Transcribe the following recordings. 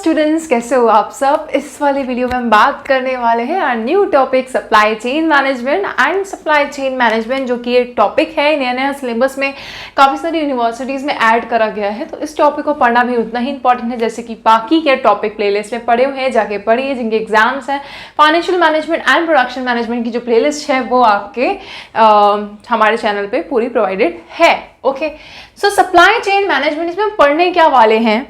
Students, कैसे हो आप सब। इस वाले वीडियो में हम बात करने वाले हैं new topic supply chain management and supply chain management, जो कि एक टॉपिक है नया नया सिलेबस में काफ़ी सारी यूनिवर्सिटीज़ में ऐड करा गया है। तो इस टॉपिक को पढ़ना भी उतना ही इंपॉर्टेंट है जैसे कि बाकी के टॉपिक प्लेलिस्ट में पढ़े हुए हैं, जाके पढ़िए। जिनके एग्जाम्स हैं financial management and production management की जो प्लेलिस्ट है वो आपके हमारे चैनल पर पूरी प्रोवाइडेड है। ओके, सो सप्लाई चेन मैनेजमेंट इसमें हम पढ़ने क्या वाले हैं।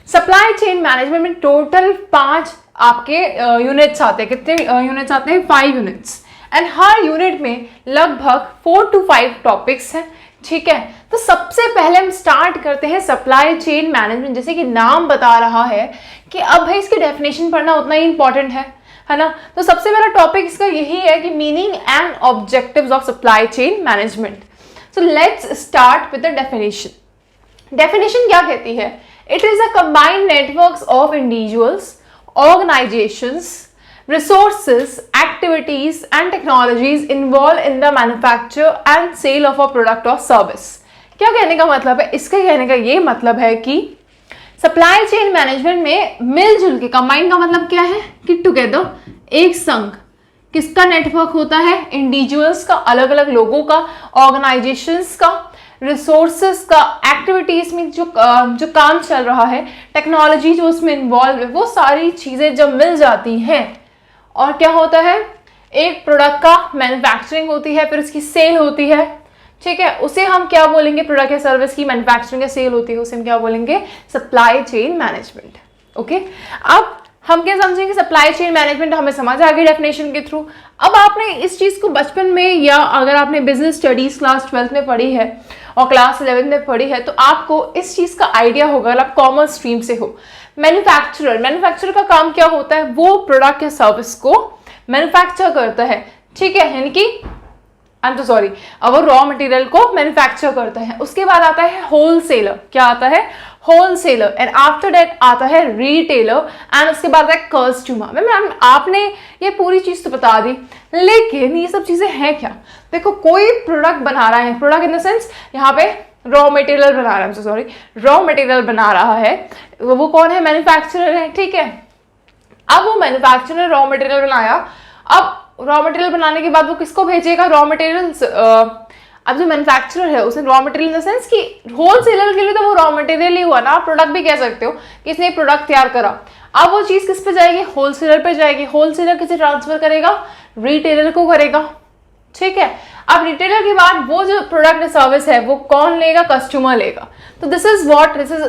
सप्लाई चेन मैनेजमेंट में टोटल 5 आपके यूनिट्स आते हैं। कितने यूनिट्स आते हैं? 5 यूनिट्स। एंड हर यूनिट में लगभग 4 to 5 टॉपिक्स हैं। ठीक है, तो सबसे पहले हम स्टार्ट करते हैं सप्लाई चेन मैनेजमेंट। जैसे कि नाम बता रहा है कि अब भाई इसकी डेफिनेशन पढ़ना उतना ही इंपॉर्टेंट है ना। तो सबसे पहला टॉपिक इसका यही है कि meaning and objectives of supply chain management. So let's start with the definition. Definition क्या कहती है? It is a combined networks of individuals, organizations, resources, activities and technologies involved in the manufacture and sale of a product or service। क्या कहने का मतलब है? इसका कहने का ये मतलब है कि सप्लाई चेन मैनेजमेंट में मिलजुल के, कंबाइन का मतलब क्या है कि टुगेदर, एक संघ। किसका नेटवर्क होता है? इंडिविजुअल्स का, अलग अलग लोगों का, ऑर्गेनाइजेशंस का, रिसोर्सेस का, एक्टिविटीज में जो काम चल रहा है, टेक्नोलॉजी जो उसमें इन्वॉल्व है, वो सारी चीजें जब मिल जाती हैं और क्या होता है, एक प्रोडक्ट का मैन्युफैक्चरिंग होती है, फिर उसकी सेल होती है। ठीक है, उसे हम क्या बोलेंगे? प्रोडक्ट या सर्विस की मैन्युफैक्चरिंग या सेल होती है, उसे हम क्या बोलेंगे? Supply chain management. ओके, अब हम क्या समझेंगे? सप्लाई चेन मैनेजमेंट हमें समझ आ गई डेफिनेशन के थ्रू। अब आपने इस चीज को बचपन में या अगर आपने बिजनेस स्टडीज क्लास 12th में पढ़ी है और क्लास 11 में पढ़ी है तो आपको इस चीज का आइडिया होगा, अगर आप कॉमर्स स्ट्रीम से हो। मैन्युफैक्चरर का काम क्या होता है? वो प्रोडक्ट या सर्विस को मैन्युफैक्चर करता है। ठीक है, यानी कि अब वो रॉ मटेरियल को मैन्युफैक्चर करता है। उसके बाद आता है होलसेलर। क्या आता है? होलसेलर। एंड आफ्टर दैट आता है रिटेलर एंड उसके बाद आता है कस्टमर। मैम आपने ये पूरी चीज तो बता दी, लेकिन ये सब चीजें हैं क्या? देखो, कोई प्रोडक्ट बना रहा है, प्रोडक्ट इन द सेंस यहाँ पे रॉ मटेरियल बना रहा है, रॉ मटेरियल बना रहा है, वो कौन है? मैन्युफैक्चरर है। ठीक है, अब वो मैन्युफैक्चरर रॉ मटेरियल बनाया। अब रॉ मटेरियल बनाने के बाद वो किसको भेजेगा? Raw materials. अब जो मैन्युफैक्चरर है उसने raw material in the sense कि होलसेलर के लिए तो वो रॉ मटेरियल ही हुआ ना, आप प्रोडक्ट भी कह सकते हो कि इसने प्रोडक्ट तैयार करा। अब वो चीज किस पे जाएगी? होलसेलर पे जाएगी। होलसेलर किसे ट्रांसफर करेगा? रिटेलर को करेगा। ठीक है, अब रिटेलर के बाद वो जो प्रोडक्ट सर्विस है वो कौन लेगा? कस्टमर लेगा। तो दिस इज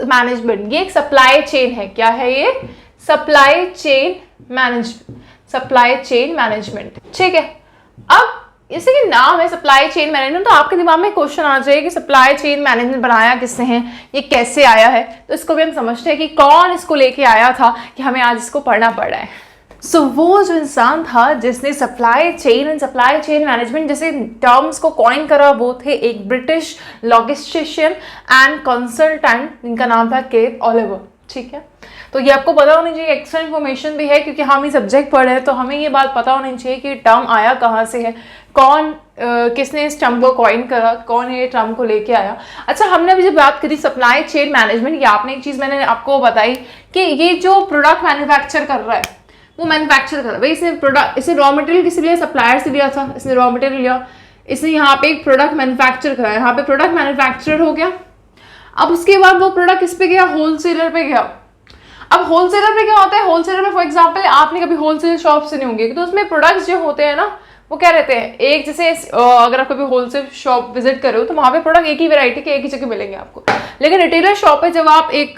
मैनेजमेंट। ये एक सप्लाई चेन है। क्या है ये? Supply chain management. Supply chain management. ठीक है, अब इसी के नाम है सप्लाई चेन मैनेजमेंट, तो आपके दिमाग में क्वेश्चन आ जाए कि सप्लाई चेन मैनेजमेंट बनाया किसने है, ये कैसे आया है। तो इसको भी हम समझते हैं कि कौन इसको लेके आया था कि हमें आज इसको पढ़ना पड़ रहा है। सो वो जो इंसान था जिसने supply chain and supply chain management जैसे टर्म्स को कॉइन करा, वो थे एक ब्रिटिश लॉजिस्टिशियन एंड कंसल्टेंट जिनका नाम था केथ ओलिवर। ठीक है, तो ये आपको पता होनी चाहिए, एक्स्ट्रा इन्फॉर्मेशन भी है क्योंकि हम ये सब्जेक्ट पढ़ रहे हैं, तो हमें ये बात पता होनी चाहिए कि टर्म आया कहाँ से है, कौन किसने इस टर्म को कॉइन करा, कौन ये टर्म को लेके आया। अच्छा, हमने अभी जब बात करी सप्लाई चेन मैनेजमेंट की, आपने एक चीज़ मैंने आपको बताई कि ये जो प्रोडक्ट मैन्युफैक्चर कर रहा है वो मैन्युफैक्चर कर रहा है भाई, इसने प्रोडक्ट, इसने रॉ मटेरियल किसी लिया? सप्लायर से लिया था, इसने रॉ मटेरियल लिया, इसने यहाँ पे एक प्रोडक्ट मैन्युफैक्चर करा, यहाँ पे प्रोडक्ट मैन्युफैक्चर हो गया। अब उसके बाद वो प्रोडक्ट किस पे गया? होलसेलर पे गया। अब होलसेलर पे क्या होता है? होलसेलर में फॉर एग्जांपल आपने कभी होलसेल शॉप से नहीं होंगे, तो उसमें प्रोडक्ट्स जो होते हैं ना वो क्या रहते हैं, एक जैसे अगर आप कभी होलसेल शॉप विजिट कर रहे हो तो वहाँ पे प्रोडक्ट एक ही वैरायटी के एक ही जगह मिलेंगे आपको। लेकिन रिटेलर शॉप पे जब आप एक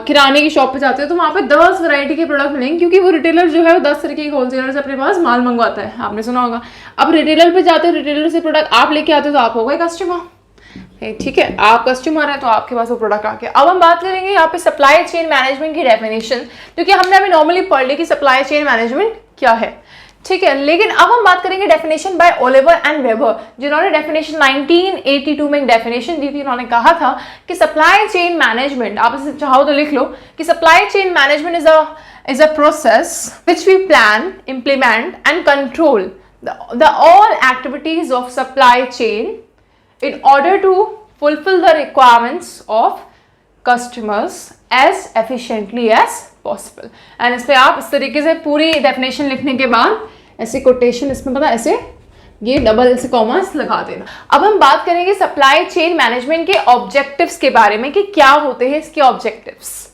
किराने की शॉप पे जाते हो तो वहाँ पे 10 वैरायटी के प्रोडक्ट मिलेंगे, क्योंकि वो रिटेलर जो है वो 10 तरीके के होलसेलर से अपने पास माल मंगवाता है, आपने सुना होगा। अब रिटेलर पे जाते हो, रिटेलर से प्रोडक्ट आप लेके आते हो तो आप हो गए कस्टमर। ठीक है, आप कस्टमर है तो आपके पास वो प्रोडक्ट आ गया। अब हम बात करेंगे यहाँ पे सप्लाई चेन मैनेजमेंट की डेफिनेशन, क्योंकि हमने अभी नॉर्मली पढ़ ली कि सप्लाई चेन मैनेजमेंट क्या है। ठीक है, लेकिन अब हम बात करेंगे definition bye Oliver and weber, जिन्होंने डेफिनेशन 1982 में एक डेफिनेशन दी थी। उन्होंने कहा था कि सप्लाई चेन मैनेजमेंट, आप इसे चाहो तो लिख लो कि supply chain management is a process which we plan, implement and control the all activities of supply chain in order to fulfill the requirements of customers as efficiently as possible. And इस पर आप इस तरीके से पूरी definition लिखने के बाद ऐसे कोटेशन इसमें पता ऐसे ये डबल से कॉमास लगा देना। अब हम बात करेंगे सप्लाई चेन मैनेजमेंट के ऑब्जेक्टिव्स के बारे में कि क्या होते हैं इसके ऑब्जेक्टिव्स।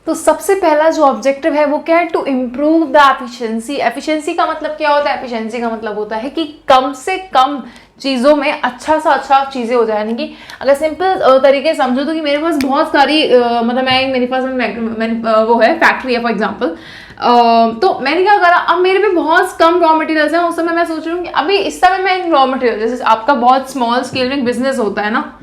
तो सबसे पहला जो ऑब्जेक्टिव है वो क्या है, to improve the efficiency. Efficiency का मतलब क्या होता है, एफिशिएंसी का मतलब होता है कि कम से कम चीज़ों में अच्छा सा अच्छा चीज़ें हो जाए। यानी कि अगर सिंपल तरीके से समझो तो कि मेरे पास बहुत सारी मतलब मेरे पास वो है फैक्ट्री है फॉर एग्जांपल, तो मैंने क्या करा, अब मेरे पे बहुत कम रॉ मटेरियल्स हैं। उस समय मैं सोच रही हूँ कि अभी इस समय मैं इन रॉ मटेरियल, जैसे आपका बहुत स्मॉल स्केल में बिजनेस होता है ना,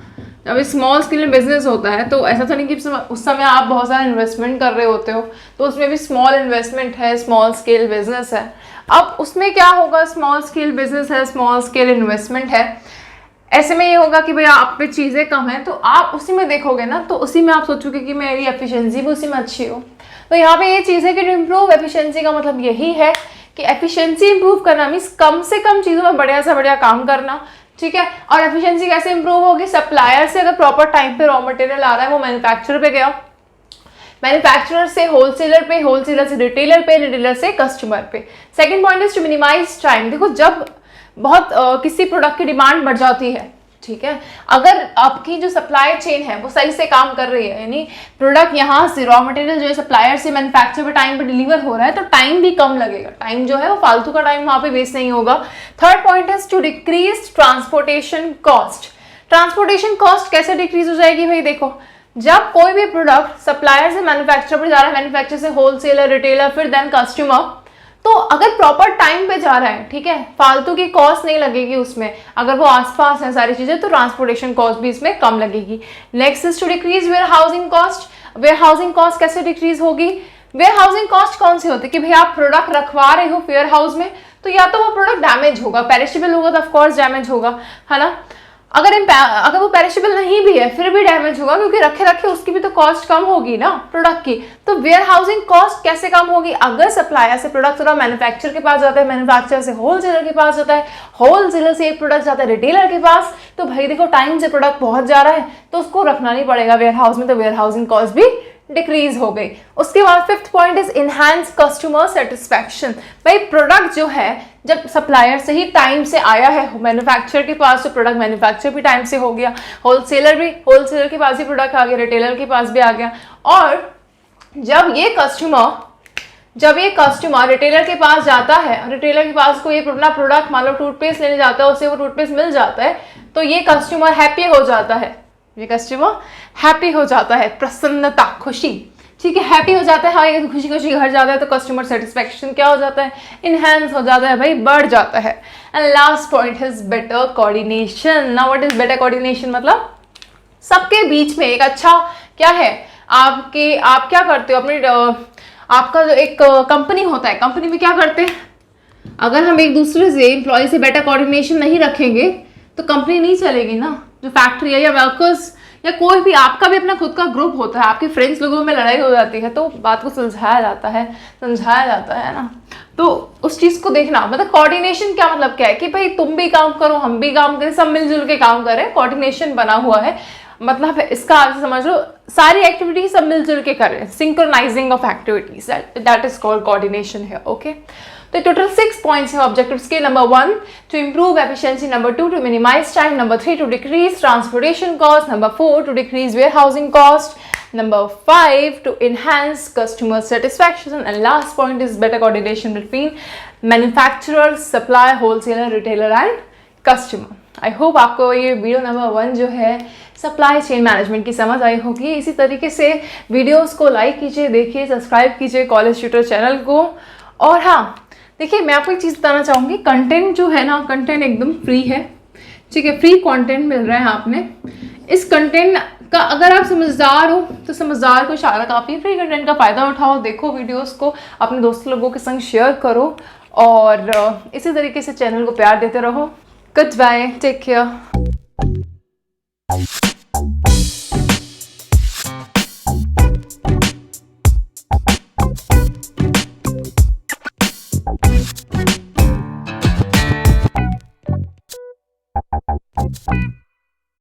जब स्मॉल स्केल में बिजनेस होता है तो ऐसा तो नहीं कि उस समय आप बहुत सारा इन्वेस्टमेंट कर रहे होते हो, तो उसमें भी स्मॉल इन्वेस्टमेंट है, स्मॉल स्केल बिजनेस है। अब उसमें क्या होगा, स्मॉल स्केल बिजनेस है, स्मॉल स्केल इन्वेस्टमेंट है, ऐसे में ये होगा कि भैया आप पे चीज़ें कम है, तो आप उसी में देखोगे ना, तो उसी में आप सोचोगे कि मेरी एफिशिएंसी भी उसी में अच्छी हो। तो यहाँ पे ये चीज़ है कि इम्प्रूव एफिशिएंसी का मतलब यही है कि एफिशिएंसी इंप्रूव करना मीन्स कम से कम चीज़ों में बढ़िया से बढ़िया काम करना, ठीक है। और एफिशिएंसी कैसे इंप्रूव होगी, सप्लायर से अगर प्रॉपर टाइम पे रॉ मटेरियल आ रहा है, वो मैन्युफैक्चरर पे गया, मैन्युफैक्चरर से होलसेलर पे, होलसेलर से रिटेलर पे, रिटेलर से कस्टमर पे। Second point is to minimise time. देखो जब बहुत किसी प्रोडक्ट की डिमांड बढ़ जाती है, ठीक है, अगर आपकी जो सप्लाई चेन है वो सही से काम कर रही है, यानी प्रोडक्ट यहाँ से रॉ मटेरियल जो है सप्लायर से मैन्युफैक्चर पे टाइम पे डिलीवर हो रहा है, तो टाइम भी कम लगेगा, टाइम जो है वो फालतू का टाइम वहाँ पे वेस्ट नहीं होगा। थर्ड पॉइंट है to decrease transportation cost. Transportation cost कैसे डिक्रीज हो जाएगी भाई, देखो जब कोई भी प्रोडक्ट सप्लायर से मैन्युफैक्चर पर जा रहा है, मैन्युफैक्चर से होलसेलर, रिटेलर, फिर देन कस्टमर, तो अगर प्रॉपर टाइम पे जा रहा है, ठीक है, फालतू की कॉस्ट नहीं लगेगी उसमें। अगर वो आसपास है सारी चीजें तो ट्रांसपोर्टेशन कॉस्ट भी इसमें कम लगेगी। Next is to decrease warehousing cost. Warehousing cost कैसे डिक्रीज होगी, वेयर हाउसिंग कॉस्ट कौन सी होती है कि भैया आप प्रोडक्ट रखवा रहे हो वेयर हाउस में, तो या तो वो प्रोडक्ट डैमेज होगा, पेरिशेबल होगा तो ऑफकोर्स डैमेज होगा, है ना। अगर वो पेरिशेबल नहीं भी है फिर भी डैमेज होगा, क्योंकि रखे रखे उसकी भी तो कॉस्ट कम होगी ना प्रोडक्ट की। तो वेयर हाउसिंग कॉस्ट कैसे कम होगी, अगर सप्लायर से प्रोडक्ट थोड़ा मैन्युफैक्चर के पास जाता है, मैन्युफैक्चर से होलसेलर के पास जाता है, होलसेलर से एक प्रोडक्ट जाता है रिटेलर के पास, तो भाई देखो टाइम से प्रोडक्ट पहुंच जा रहा है तो उसको रखना नहीं पड़ेगा वेयर हाउस में, तो वेयर हाउसिंग कॉस्ट भी डिक्रीज हो गई। उसके बाद fifth point is enhance customer satisfaction. भाई प्रोडक्ट जो है जब सप्लायर से ही टाइम से आया है मैन्युफैक्चर के पास, तो प्रोडक्ट मैन्युफैक्चर भी टाइम से हो गया, होलसेलर के पास ही प्रोडक्ट आ गया, रिटेलर के पास भी आ गया। और जब ये कस्टमर रिटेलर के पास जाता है, रिटेलर के पास कोई अपना प्रोडक्ट मान लो टूथपेस्ट लेने जाता है, उसे वो टूथपेस्ट मिल जाता है, तो ये कस्टमर हैप्पी हो जाता है, प्रसन्नता, खुशी, ठीक है, हैप्पी हो जाता है। हाँ, ये खुशी खुशी घर जाता है तो कस्टमर सेटिस्फैक्शन क्या हो जाता है, इनहैंस हो जाता है भाई, बढ़ जाता है। And last point is better coordination. Now what is better coordination, मतलब सबके बीच में एक अच्छा क्या है, आप क्या करते हो अपने आपका जो एक कंपनी होता है, कंपनी में क्या करते हैं, अगर हम एक दूसरे से एम्प्लॉय से बेटर कोऑर्डिनेशन नहीं रखेंगे तो कंपनी नहीं चलेगी ना। जो फैक्ट्री है या वर्कर्स या कोई भी, आपका भी अपना खुद का ग्रुप होता है, आपके फ्रेंड्स लोगों में लड़ाई हो जाती है तो बात को समझाया जाता है ना। तो उस चीज़ को देखना, मतलब कोऑर्डिनेशन क्या मतलब क्या है कि भाई तुम भी काम करो, हम भी काम करें, सब मिलजुल के काम करें, कोऑर्डिनेशन बना हुआ है। मतलब इसका आप समझ लो सारी एक्टिविटी सब मिलजुल के करें, synchronising of activities, that is called coordination है। ओके, तो टोटल 6 पॉइंट्स है ऑब्जेक्टिव्स के। Number 1 to improve efficiency, number 2 to minimise time, number 3 to decrease transportation cost, number 4 to decrease warehousing cost, number 5 to enhance customer satisfaction, and last point is better coordination between manufacturer, supplier, wholesaler, retailer and customer. I hope आपको ये video number 1 जो है supply chain management की समझ आई होगी। इसी तरीके से वीडियोस को लाइक कीजिए, देखिए, सब्सक्राइब कीजिए कॉलेज ट्यूटर चैनल को। और हाँ देखिए, मैं आपको एक चीज़ बताना चाहूँगी, कंटेंट जो है ना, कंटेंट एकदम फ्री है, ठीक है, फ्री कंटेंट मिल रहा है आपने। इस कंटेंट का अगर आप समझदार हो तो समझदार को इशारा काफ़ी, फ्री कंटेंट का फ़ायदा उठाओ, देखो वीडियोस को, अपने दोस्त लोगों के संग शेयर करो और इसी तरीके से चैनल को प्यार देते रहो। Goodbye, take care.